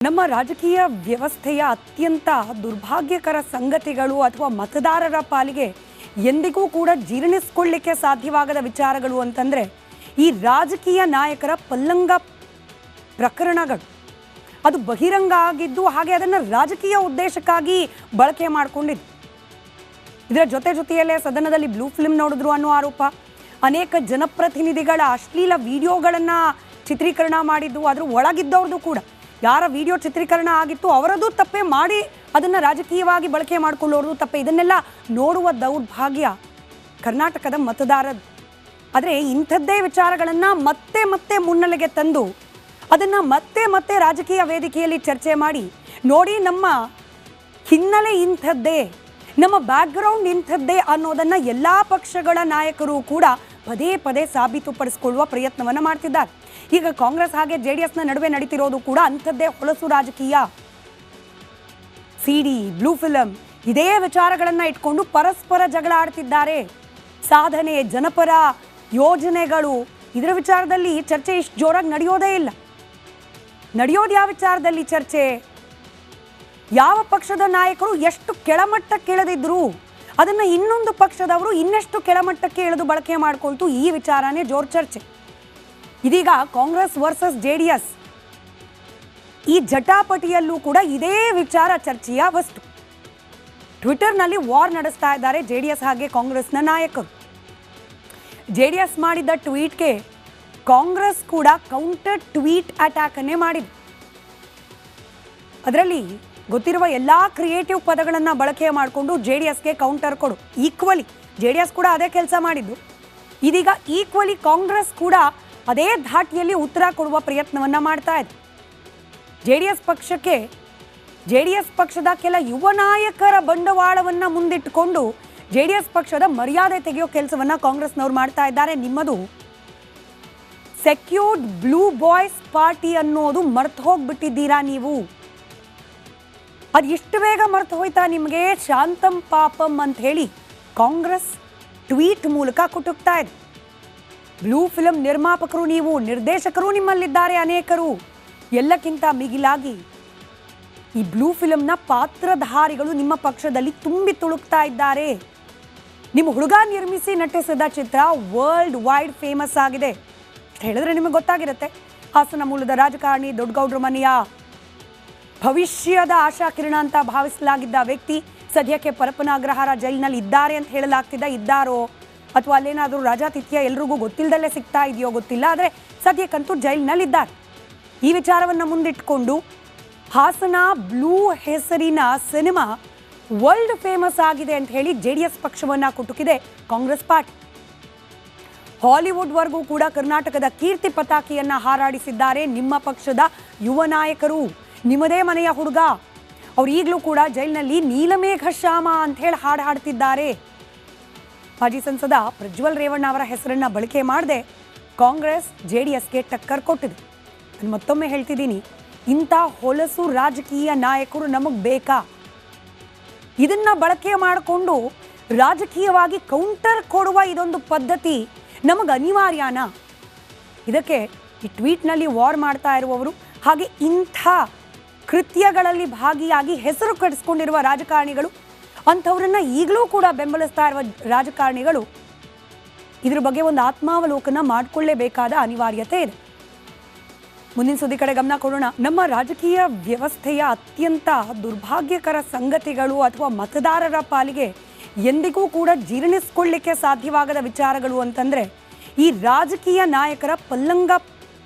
ನಮ್ಮ ರಾಜಕೀಯ ವ್ಯವಸ್ಥೆಯ ಅತ್ಯಂತ ದುರ್ಭಾಗ್ಯಕರ ಸಂಗತಿಗಳು ಅಥವಾ ಮತದಾರರ ಪಾಲಿಗೆ ಎಂದಿಗೂ ಕೂಡ ಜೀರ್ಣಿಸಿಕೊಳ್ಳಿಕ್ಕೆ ಸಾಧ್ಯವಾಗದ ವಿಚಾರಗಳು ಅಂತಂದರೆ ಈ ರಾಜಕೀಯ ನಾಯಕರ ಪಲ್ಲಂಗ ಪ್ರಕರಣಗಳು. ಅದು ಬಹಿರಂಗ ಆಗಿದ್ದು, ಹಾಗೆ ಅದನ್ನು ರಾಜಕೀಯ ಉದ್ದೇಶಕ್ಕಾಗಿ ಬಳಕೆ ಮಾಡಿಕೊಂಡಿದ್ದು. ಇದರ ಜೊತೆಯಲ್ಲೇ ಸದನದಲ್ಲಿ ಬ್ಲೂ ಫಿಲ್ಮ್ ನೋಡಿದ್ರು ಅನ್ನೋ ಆರೋಪ, ಅನೇಕ ಜನಪ್ರತಿನಿಧಿಗಳ ಅಶ್ಲೀಲ ವಿಡಿಯೋಗಳನ್ನು ಚಿತ್ರೀಕರಣ ಮಾಡಿದ್ದು, ಅದ್ರ ಒಳಗಿದ್ದವ್ರದ್ದು ಕೂಡ ಯಾರ ವಿಡಿಯೋ ಚಿತ್ರೀಕರಣ ಆಗಿತ್ತು ಅವರದ್ದು ತಪ್ಪೇ ಮಾಡಿ ಅದನ್ನು ರಾಜಕೀಯವಾಗಿ ಬಳಕೆ ಮಾಡಿಕೊಳ್ಳೋರ್ದು ತಪ್ಪೇ. ಇದನ್ನೆಲ್ಲ ನೋಡುವ ದೌರ್ಭಾಗ್ಯ ಕರ್ನಾಟಕದ ಮತದಾರರು. ಆದರೆ ಇಂಥದ್ದೇ ವಿಚಾರಗಳನ್ನು ಮತ್ತೆ ಮತ್ತೆ ಮುನ್ನೆಲೆಗೆ ತಂದು ಅದನ್ನು ಮತ್ತೆ ರಾಜಕೀಯ ವೇದಿಕೆಯಲ್ಲಿ ಚರ್ಚೆ ಮಾಡಿ, ನೋಡಿ ನಮ್ಮ ಹಿನ್ನೆಲೆ ಇಂಥದ್ದೇ, ನಮ್ಮ ಬ್ಯಾಕ್ಗ್ರೌಂಡ್ ಇಂಥದ್ದೇ ಅನ್ನೋದನ್ನು ಎಲ್ಲ ಪಕ್ಷಗಳ ನಾಯಕರು ಕೂಡ ಪದೇ ಸಾಬೀತುಪಡಿಸಿಕೊಳ್ಳುವ ಪ್ರಯತ್ನವನ್ನು ಮಾಡ್ತಿದ್ದಾರೆ. ಈಗ ಕಾಂಗ್ರೆಸ್ ಹಾಗೆ JDSನ ನಡುವೆ ನಡೀತಿರೋದು ಕೂಡ ಅಂಥದ್ದೇ ಹೊಲಸು ರಾಜಕೀಯ. CD, ಬ್ಲೂ ಫಿಲಮ್ ಇದೇ ವಿಚಾರಗಳನ್ನು ಇಟ್ಕೊಂಡು ಪರಸ್ಪರ ಜಗಳ ಆಡ್ತಿದ್ದಾರೆ. ಸಾಧನೆ, ಜನಪರ ಯೋಜನೆಗಳು, ಇದರ ವಿಚಾರದಲ್ಲಿ ಚರ್ಚೆ ಇಷ್ಟು ಜೋರಾಗಿ ನಡೆಯೋದೇ ಇಲ್ಲ. ನಡೆಯೋದು ಯಾವ ವಿಚಾರದಲ್ಲಿ ಚರ್ಚೆ? ಯಾವ ಪಕ್ಷದ ನಾಯಕರು ಎಷ್ಟು ಕೆಳಮಟ್ಟಕ್ಕೆ ಇಳಿದಿದ್ರು ಅದನ್ನು ಇನ್ನೊಂದು ಪಕ್ಷದವರು ಇನ್ನೆಷ್ಟು ಕೆಳಮಟ್ಟಕ್ಕೆ ಇಳಿದು ಬಳಕೆ ಮಾಡಿಕೊಳ್ತು, ಈ ವಿಚಾರನೇ ಜೋರ್ ಚರ್ಚೆ. ಇದೀಗ ಕಾಂಗ್ರೆಸ್ ವರ್ಸಸ್ JDS ಈ ಜಟಾಪಟಿಯಲ್ಲೂ ಕೂಡ ಇದೇ ವಿಚಾರ ಚರ್ಚೆಯ ವಸ್ತು. ಟ್ವಿಟರ್ನಲ್ಲಿ ವಾರ್ ನಡೆಸ್ತಾ ಇದ್ದಾರೆ JDS ಹಾಗೆ ಕಾಂಗ್ರೆಸ್ನ ನಾಯಕರು. JDS ಮಾಡಿದ್ದ ಟ್ವೀಟ್ಗೆ ಕಾಂಗ್ರೆಸ್ ಕೂಡ ಕೌಂಟರ್ ಟ್ವೀಟ್ ಅಟ್ಯಾಕ್ ಅನ್ನೇ ಮಾಡಿದೆ. ಅದರಲ್ಲಿ ಗೊತ್ತಿರುವ ಎಲ್ಲ ಕ್ರಿಯೇಟಿವ್ ಪದಗಳನ್ನು ಬಳಕೆ ಮಾಡಿಕೊಂಡು JDSಗೆ ಕೌಂಟರ್ ಕೊಡು. ಈಕ್ವಲಿ JDS ಕೂಡ ಅದೇ ಕೆಲಸ ಮಾಡಿದ್ದು. ಇದೀಗ ಈಕ್ವಲಿ ಕಾಂಗ್ರೆಸ್ ಕೂಡ ಅದೇ ಧಾಟಿಯಲ್ಲಿ ಉತ್ತರ ಕೊಡುವ ಪ್ರಯತ್ನವನ್ನು ಮಾಡ್ತಾ ಇದೆ. JDS ಪಕ್ಷದ ಕೆಲ ಯುವ ನಾಯಕರ ಬಂಡವಾಳವನ್ನು ಮುಂದಿಟ್ಟುಕೊಂಡು JDS ಪಕ್ಷದ ಮರ್ಯಾದೆ ತೆಗೆಯೋ ಕೆಲಸವನ್ನು ಕಾಂಗ್ರೆಸ್ನವ್ರು ಮಾಡ್ತಾ ಇದ್ದಾರೆ. ನಿಮ್ಮದು ಸೆಕ್ಯೂರ್ಡ್ ಬ್ಲೂ ಬಾಯ್ಸ್ ಪಾರ್ಟಿ ಅನ್ನೋದು ಮರ್ತು ಹೋಗ್ಬಿಟ್ಟಿದ್ದೀರಾ ನೀವು. ಅದು ಎಷ್ಟು ಬೇಗ ಮರ್ತು ಹೋಯ್ತಾ ನಿಮಗೆ? ಶಾಂತಂ ಪಾಪಂ ಅಂತ ಹೇಳಿ ಕಾಂಗ್ರೆಸ್ ಟ್ವೀಟ್ ಮೂಲಕ ಕುಟುಕ್ತಾ ಇದೆ. ಬ್ಲೂ ಫಿಲಮ್ ನಿರ್ಮಾಪಕರು ನೀವು, ನಿರ್ದೇಶಕರು ನಿಮ್ಮಲ್ಲಿದ್ದಾರೆ ಅನೇಕರು. ಎಲ್ಲಕ್ಕಿಂತ ಮಿಗಿಲಾಗಿ ಈ ಬ್ಲೂ ಫಿಲಮ್ನ ಪಾತ್ರಧಾರಿಗಳು ನಿಮ್ಮ ಪಕ್ಷದಲ್ಲಿ ತುಂಬಿ ತುಳುಕ್ತಾ ಇದ್ದಾರೆ. ನಿಮ್ಮ ಹುಡುಗ ನಿರ್ಮಿಸಿ ನಟಿಸಿದ ಚಿತ್ರ ವರ್ಲ್ಡ್ ವೈಡ್ ಫೇಮಸ್ ಆಗಿದೆ ಹೇಳಿದ್ರೆ ನಿಮಗೆ ಗೊತ್ತಾಗಿರುತ್ತೆ. ಹಾಸನ ಮೂಲದ ರಾಜಕಾರಣಿ, ದೊಡ್ಡಗೌಡ್ರ ಮನೆಯ ಭವಿಷ್ಯದ ಆಶಾಕಿರಣ ಅಂತ ಭಾವಿಸಲಾಗಿದ್ದ ವ್ಯಕ್ತಿ ಸದ್ಯಕ್ಕೆ ಪರಪ್ಪನ ಅಗ್ರಹಾರ ಜೈಲಿನಲ್ಲಿ ಇದ್ದಾರೆ ಅಂತ ಇದ್ದಾರೋ ಅಥವಾ ಅಲ್ಲೇನಾದರೂ ರಾಜಾತಿಥ್ಯ ಎಲ್ರಿಗೂ ಗೊತ್ತಿಲ್ಲದಲ್ಲೇ ಸಿಗ್ತಾ ಇದೆಯೋ ಗೊತ್ತಿಲ್ಲ. ಆದರೆ ಸದ್ಯಕ್ಕಂತೂ ಜೈಲಿನಲ್ಲಿದ್ದಾರೆ. ಈ ವಿಚಾರವನ್ನು ಮುಂದಿಟ್ಕೊಂಡು ಹಾಸನ ಬ್ಲೂ ಹೆಸರಿನ ಸಿನಿಮಾ ವರ್ಲ್ಡ್ ಫೇಮಸ್ ಆಗಿದೆ ಅಂತ ಹೇಳಿ JDS ಪಕ್ಷವನ್ನು ಕುಟುಕಿದೆ ಕಾಂಗ್ರೆಸ್ ಪಾರ್ಟಿ. ಹಾಲಿವುಡ್ವರೆಗೂ ಕೂಡ ಕರ್ನಾಟಕದ ಕೀರ್ತಿ ಪತಾಕಿಯನ್ನು ಹಾರಾಡಿಸಿದ್ದಾರೆ ನಿಮ್ಮ ಪಕ್ಷದ ಯುವ ನಾಯಕರು. ನಿಮ್ಮದೇ ಮನೆಯ ಹುಡುಗ ಅವ್ರು ಈಗಲೂ ಕೂಡ ಜೈಲಿನಲ್ಲಿ ನೀಲಮೇಘ ಶ್ಯಾಮ ಅಂತ ಹೇಳಿ ಹಾಡು ಹಾಡ್ತಿದ್ದಾರೆ. ಮಾಜಿ ಸಂಸದ ಪ್ರಜ್ವಲ್ ರೇವಣ್ಣ ಅವರ ಹೆಸರನ್ನು ಬಳಕೆ ಮಾಡದೆ ಕಾಂಗ್ರೆಸ್ JDSಗೆ ಟಕ್ಕರ್ ಕೊಟ್ಟಿದೆ. ನಾನು ಮತ್ತೊಮ್ಮೆ ಹೇಳ್ತಿದ್ದೀನಿ, ಇಂಥ ಹೊಲಸು ರಾಜಕೀಯ ನಾಯಕರು ನಮಗೆ ಬೇಕಾ? ಇದನ್ನು ಬಳಕೆ ಮಾಡಿಕೊಂಡು ರಾಜಕೀಯವಾಗಿ ಕೌಂಟರ್ ಕೊಡುವ ಇದೊಂದು ಪದ್ಧತಿ ನಮಗೆ ಅನಿವಾರ್ಯನಾ? ಇದಕ್ಕೆ ಈ ಟ್ವೀಟ್ನಲ್ಲಿ ವಾರ್ ಮಾಡ್ತಾ ಇರುವವರು ಹಾಗೆ ಇಂಥ ಕೃತ್ಯಗಳಲ್ಲಿ ಭಾಗಿಯಾಗಿ ಹೆಸರು ಕಟ್ಟಿಸ್ಕೊಂಡಿರುವ ರಾಜಕಾರಣಿಗಳು, ಅಂಥವ್ರನ್ನ ಈಗಲೂ ಕೂಡ ಬೆಂಬಲಿಸ್ತಾ ಇರುವ ರಾಜಕಾರಣಿಗಳು ಇದ್ರ ಬಗ್ಗೆ ಒಂದು ಆತ್ಮಾವಲೋಕನ ಮಾಡಿಕೊಳ್ಳೇಬೇಕಾದ ಅನಿವಾರ್ಯತೆ ಇದೆ. ಮುಂದಿನ ಸುದ್ದಿ ಕಡೆ ಗಮನ ಕೊಡೋಣ. ನಮ್ಮ ರಾಜಕೀಯ ವ್ಯವಸ್ಥೆಯ ಅತ್ಯಂತ ದುರ್ಭಾಗ್ಯಕರ ಸಂಗತಿಗಳು ಅಥವಾ ಮತದಾರರ ಪಾಲಿಗೆ ಎಂದಿಗೂ ಕೂಡ ಜೀರ್ಣಿಸಿಕೊಳ್ಳಿಕ್ಕೆ ಸಾಧ್ಯವಾಗದ ವಿಚಾರಗಳು ಅಂತಂದರೆ ಈ ರಾಜಕೀಯ ನಾಯಕರ ಪಲ್ಲಂಗ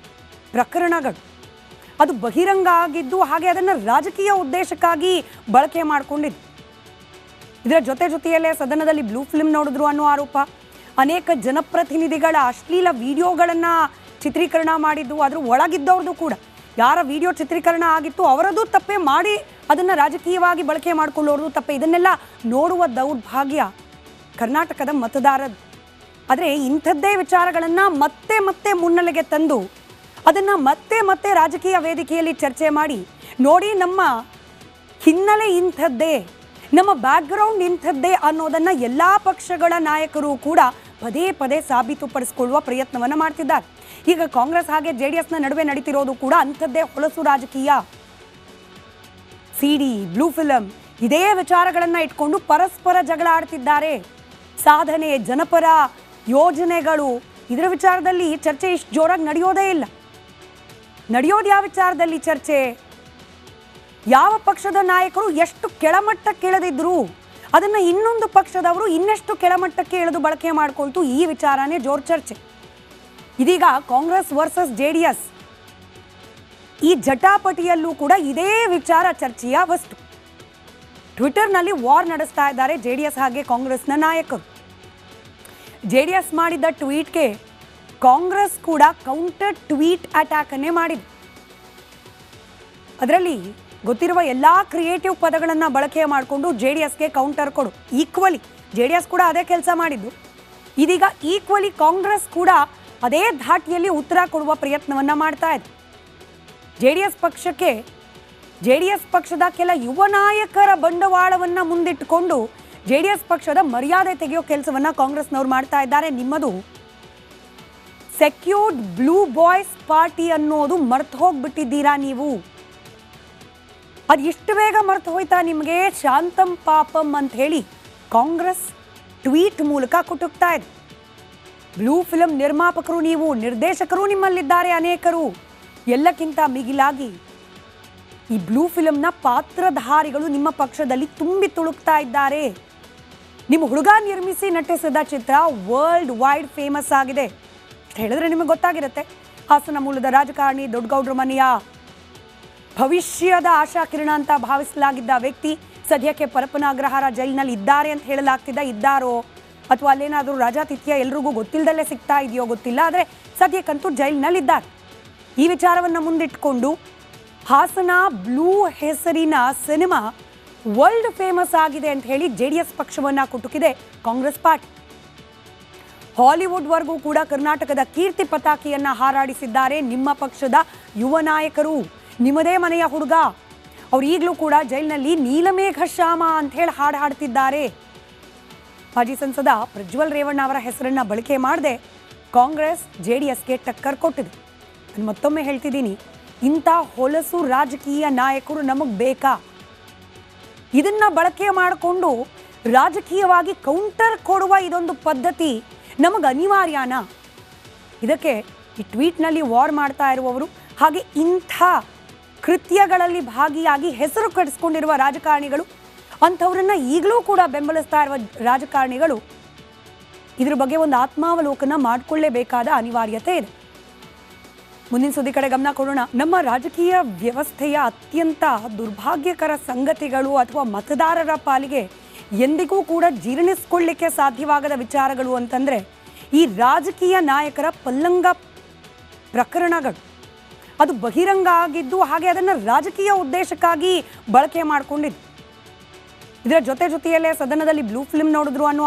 ಪ್ರಕರಣಗಳು. ಅದು ಬಹಿರಂಗ ಆಗಿದ್ದು, ಹಾಗೆ ಅದನ್ನು ರಾಜಕೀಯ ಉದ್ದೇಶಕ್ಕಾಗಿ ಬಳಕೆ ಮಾಡಿಕೊಂಡಿದ್ದು. ಇದರ ಜೊತೆಯಲ್ಲೇ ಸದನದಲ್ಲಿ ಬ್ಲೂ ಫಿಲ್ಮ್ ನೋಡಿದ್ರು ಅನ್ನೋ ಆರೋಪ, ಅನೇಕ ಜನಪ್ರತಿನಿಧಿಗಳ ಅಶ್ಲೀಲ ವಿಡಿಯೋಗಳನ್ನು ಚಿತ್ರೀಕರಣ ಮಾಡಿದ್ದು, ಅದ್ರ ಒಳಗಿದ್ದವ್ರದ್ದು ಕೂಡ ಯಾರ ವಿಡಿಯೋ ಚಿತ್ರೀಕರಣ ಆಗಿತ್ತು ಅವರದ್ದು ತಪ್ಪೇ ಮಾಡಿ ಅದನ್ನು ರಾಜಕೀಯವಾಗಿ ಬಳಕೆ ಮಾಡಿಕೊಳ್ಳೋರ್ದು ತಪ್ಪೇ. ಇದನ್ನೆಲ್ಲ ನೋಡುವ ದೌರ್ಭಾಗ್ಯ ಕರ್ನಾಟಕದ ಮತದಾರರು. ಆದರೆ ಇಂಥದ್ದೇ ವಿಚಾರಗಳನ್ನು ಮತ್ತೆ ಮುನ್ನೆಲೆಗೆ ತಂದು ಅದನ್ನು ಮತ್ತೆ ರಾಜಕೀಯ ವೇದಿಕೆಯಲ್ಲಿ ಚರ್ಚೆ ಮಾಡಿ, ನೋಡಿ ನಮ್ಮ ಹಿನ್ನೆಲೆ ಇಂಥದ್ದೇ, ನಮ್ಮ ಬ್ಯಾಕ್ಗ್ರೌಂಡ್ ಇಂಥದ್ದೇ ಅನ್ನೋದನ್ನು ಎಲ್ಲ ಪಕ್ಷಗಳ ನಾಯಕರು ಕೂಡ ಪದೇ ಸಾಬೀತುಪಡಿಸಿಕೊಳ್ಳುವ ಪ್ರಯತ್ನವನ್ನು ಮಾಡ್ತಿದ್ದಾರೆ. ಈಗ ಕಾಂಗ್ರೆಸ್ ಹಾಗೆ JDSನ ನಡುವೆ ನಡೀತಿರೋದು ಕೂಡ ಅಂಥದ್ದೇ ಹೊಲಸು ರಾಜಕೀಯ. ಸಿಡಿ, ಬ್ಲೂ ಫಿಲಂ ಇದೇ ವಿಚಾರಗಳನ್ನು ಇಟ್ಕೊಂಡು ಪರಸ್ಪರ ಜಗಳ ಆಡ್ತಿದ್ದಾರೆ. ಸಾಧನೆ, ಜನಪರ ಯೋಜನೆಗಳು ಇದರ ವಿಚಾರದಲ್ಲಿ ಚರ್ಚೆ ಇಷ್ಟು ಜೋರಾಗಿ ನಡೆಯೋದೇ ಇಲ್ಲ. ನಡೆಯೋದು ಯಾವ ವಿಚಾರದಲ್ಲಿ ಚರ್ಚೆ? ಯಾವ ಪಕ್ಷದ ನಾಯಕರು ಎಷ್ಟು ಕೆಳಮಟ್ಟಕ್ಕೆ ಇಳಿದಿದ್ರು ಅದನ್ನು ಇನ್ನೊಂದು ಪಕ್ಷದವರು ಇನ್ನೆಷ್ಟು ಕೆಳಮಟ್ಟಕ್ಕೆ ಇಳಿದು ಬಳಕೆ ಮಾಡಿಕೊಳ್ತು, ಈ ವಿಚಾರನೇ ಜೋರ್ ಚರ್ಚೆ. ಇದೀಗ ಕಾಂಗ್ರೆಸ್ ವರ್ಸಸ್ JDS ಈ ಜಟಾಪಟಿಯಲ್ಲೂ ಕೂಡ ಇದೇ ವಿಚಾರ ಚರ್ಚೆಯ ವಸ್ತು. ಟ್ವಿಟರ್ನಲ್ಲಿ ವಾರ್ ನಡೆಸ್ತಾ ಇದ್ದಾರೆ JDS ಹಾಗೆ ಕಾಂಗ್ರೆಸ್ನ ನಾಯಕರು. JDS ಮಾಡಿದ್ದ ಟ್ವೀಟ್ಗೆ ಕಾಂಗ್ರೆಸ್ ಕೂಡ ಕೌಂಟರ್ ಟ್ವೀಟ್ ಅಟ್ಯಾಕ್ ಅನ್ನೇ ಮಾಡಿದೆ. ಅದರಲ್ಲಿ ಗೊತ್ತಿರುವ ಎಲ್ಲ ಕ್ರಿಯೇಟಿವ್ ಪದಗಳನ್ನು ಬಳಕೆ ಮಾಡಿಕೊಂಡು JDSಗೆ ಕೌಂಟರ್ ಕೊಡು. ಈಕ್ವಲಿ JDS ಕೂಡ ಅದೇ ಕೆಲಸ ಮಾಡಿದ್ದು. ಇದೀಗ ಈಕ್ವಲಿ ಕಾಂಗ್ರೆಸ್ ಕೂಡ ಅದೇ ಧಾಟಿಯಲ್ಲಿ ಉತ್ತರ ಕೊಡುವ ಪ್ರಯತ್ನವನ್ನು ಮಾಡ್ತಾ ಇದೆ. JDS ಪಕ್ಷದ ಕೆಲ ಯುವ ನಾಯಕರ ಬಂಡವಾಳವನ್ನು ಮುಂದಿಟ್ಟುಕೊಂಡು JDS ಪಕ್ಷದ ಮರ್ಯಾದೆ ತೆಗೆಯೋ ಕೆಲಸವನ್ನು ಕಾಂಗ್ರೆಸ್ನವ್ರು ಮಾಡ್ತಾ ಇದ್ದಾರೆ. ನಿಮ್ಮದು ಸೆಕ್ಯೂರ್ಡ್ ಬ್ಲೂ ಬಾಯ್ಸ್ ಪಾರ್ಟಿ ಅನ್ನೋದು ಮರ್ತು ಹೋಗ್ಬಿಟ್ಟಿದ್ದೀರಾ ನೀವು. ಅದು ಇಷ್ಟು ಬೇಗ ಮರ್ತು ಹೋಯ್ತಾ ನಿಮಗೆ? ಶಾಂತಂ ಪಾಪಂ ಅಂತ ಹೇಳಿ ಕಾಂಗ್ರೆಸ್ ಟ್ವೀಟ್ ಮೂಲಕ ಕುಟುಕ್ತಾ ಇದೆ. ಬ್ಲೂ ಫಿಲಂ ನಿರ್ಮಾಪಕರು ನೀವು, ನಿರ್ದೇಶಕರು ನಿಮ್ಮಲ್ಲಿದ್ದಾರೆ ಅನೇಕರು. ಎಲ್ಲಕ್ಕಿಂತ ಮಿಗಿಲಾಗಿ ಈ ಬ್ಲೂ ಫಿಲಂನ ಪಾತ್ರಧಾರಿಗಳು ನಿಮ್ಮ ಪಕ್ಷದಲ್ಲಿ ತುಂಬಿ ತುಳುಕ್ತಾ ಇದ್ದಾರೆ. ನಿಮ್ಮ ಹುಡುಗ ನಿರ್ಮಿಸಿ ನಟಿಸಿದ ಚಿತ್ರ ವರ್ಲ್ಡ್ ವೈಡ್ ಫೇಮಸ್ ಆಗಿದೆ ಅಂತ ಹೇಳಿದ್ರೆ ನಿಮಗೆ ಗೊತ್ತಾಗಿರುತ್ತೆ. ಹಾಸನ ಮೂಲದ ರಾಜಕಾರಣಿ, ದೊಡ್ಡಗೌಡ್ರ ಮನೆಯ ಭವಿಷ್ಯದ ಆಶಾಕಿರಣ ಅಂತ ಭಾವಿಸಲಾಗಿದ್ದ ವ್ಯಕ್ತಿ ಸದ್ಯಕ್ಕೆ ಪರಪ್ಪನ ಅಗ್ರಹಾರ ಜೈಲಿನಲ್ಲಿ ಇದ್ದಾರೆ ಅಂತ ಇದ್ದಾರೋ ಅಥವಾ ಅಲ್ಲೇನಾದರೂ ರಾಜಾತಿಥ್ಯ ಎಲ್ರಿಗೂ ಗೊತ್ತಿಲ್ಲದಲ್ಲೇ ಸಿಗ್ತಾ ಇದೆಯೋ ಗೊತ್ತಿಲ್ಲ. ಆದರೆ ಸದ್ಯಕ್ಕಂತೂ ಜೈಲಿನಲ್ಲಿದ್ದಾರೆ. ಈ ವಿಚಾರವನ್ನು ಮುಂದಿಟ್ಕೊಂಡು ಹಾಸನ ಬ್ಲೂ ಹೆಸರಿನ ಸಿನಿಮಾ ವರ್ಲ್ಡ್ ಫೇಮಸ್ ಆಗಿದೆ ಅಂತ ಹೇಳಿ JDS ಪಕ್ಷವನ್ನು ಕುಟುಕಿದೆ ಕಾಂಗ್ರೆಸ್ ಪಾರ್ಟಿ. ಹಾಲಿವುಡ್ವರೆಗೂ ಕೂಡ ಕರ್ನಾಟಕದ ಕೀರ್ತಿ ಪತಾಕಿಯನ್ನು ಹಾರಾಡಿಸಿದ್ದಾರೆ ನಿಮ್ಮ ಪಕ್ಷದ ಯುವ ನಾಯಕರು. ನಿಮ್ಮದೇ ಮನೆಯ ಹುಡುಗ, ಅವ್ರು ಈಗಲೂ ಕೂಡ ಜೈಲಿನಲ್ಲಿ ನೀಲಮೇಘಶ್ಯಾಮ ಅಂತ ಹೇಳಿ ಹಾಡ್ತಿದ್ದಾರೆ. ಮಾಜಿ ಸಂಸದ ಪ್ರಜ್ವಲ್ ರೇವಣ್ಣ ಅವರ ಹೆಸರನ್ನು ಬಳಕೆ ಮಾಡದೆ ಕಾಂಗ್ರೆಸ್ JDSಗೆ ಟಕ್ಕರ್ ಕೊಟ್ಟಿದೆ. ನಾನು ಮತ್ತೊಮ್ಮೆ ಹೇಳ್ತಿದ್ದೀನಿ, ಇಂಥ ಹೊಲಸು ರಾಜಕೀಯ ನಾಯಕರು ನಮಗೆ ಬೇಕಾ? ಇದನ್ನ ಬಳಕೆ ಮಾಡಿಕೊಂಡು ರಾಜಕೀಯವಾಗಿ ಕೌಂಟರ್ ಕೊಡುವ ಇದೊಂದು ಪದ್ಧತಿ ನಮಗೆ ಅನಿವಾರ್ಯನಾ? ಇದಕ್ಕೆ ಈ ಟ್ವೀಟ್ನಲ್ಲಿ ವಾರ್ ಮಾಡ್ತಾ ಇರುವವರು ಹಾಗೆ ಇಂಥ ಕೃತ್ಯಗಳಲ್ಲಿ ಭಾಗಿಯಾಗಿ ಹೆಸರು ಕಟ್ಟಿಸ್ಕೊಂಡಿರುವ ರಾಜಕಾರಣಿಗಳು, ಅಂಥವ್ರನ್ನ ಈಗಲೂ ಕೂಡ ಬೆಂಬಲಿಸ್ತಾ ಇರುವ ರಾಜಕಾರಣಿಗಳು ಇದ್ರ ಬಗ್ಗೆ ಒಂದು ಆತ್ಮಾವಲೋಕನ ಮಾಡಿಕೊಳ್ಳೇಬೇಕಾದ ಅನಿವಾರ್ಯತೆ ಇದೆ. ಮುಂದಿನ ಸುದ್ದಿ ಕಡೆ ಗಮನ ಕೊಡೋಣ. ನಮ್ಮ ರಾಜಕೀಯ ವ್ಯವಸ್ಥೆಯ ಅತ್ಯಂತ ದುರ್ಭಾಗ್ಯಕರ ಸಂಗತಿಗಳು ಅಥವಾ ಮತದಾರರ ಪಾಲಿಗೆ ಎಂದಿಗೂ ಕೂಡ ಜೀರ್ಣಿಸ್ಕೊಳ್ಳಿಕ್ಕೆ ಸಾಧ್ಯವಾಗದ ವಿಚಾರಗಳು ಅಂತಂದರೆ ಈ ರಾಜಕೀಯ ನಾಯಕರ ಪಲ್ಲಂಗ ಪ್ರಕರಣಗಳು. ಅದು ಬಹಿರಂಗ ಆಗಿದ್ದು, ಹಾಗೆ ಅದನ್ನು ರಾಜಕೀಯ ಉದ್ದೇಶಕ್ಕಾಗಿ ಬಳಕೆ ಮಾಡಿಕೊಂಡಿದ್ದು. ಇದರ ಜೊತೆಯಲ್ಲೇ ಸದನದಲ್ಲಿ ಬ್ಲೂ ಫಿಲ್ಮ್ ನೋಡಿದ್ರು ಅನ್ನೋ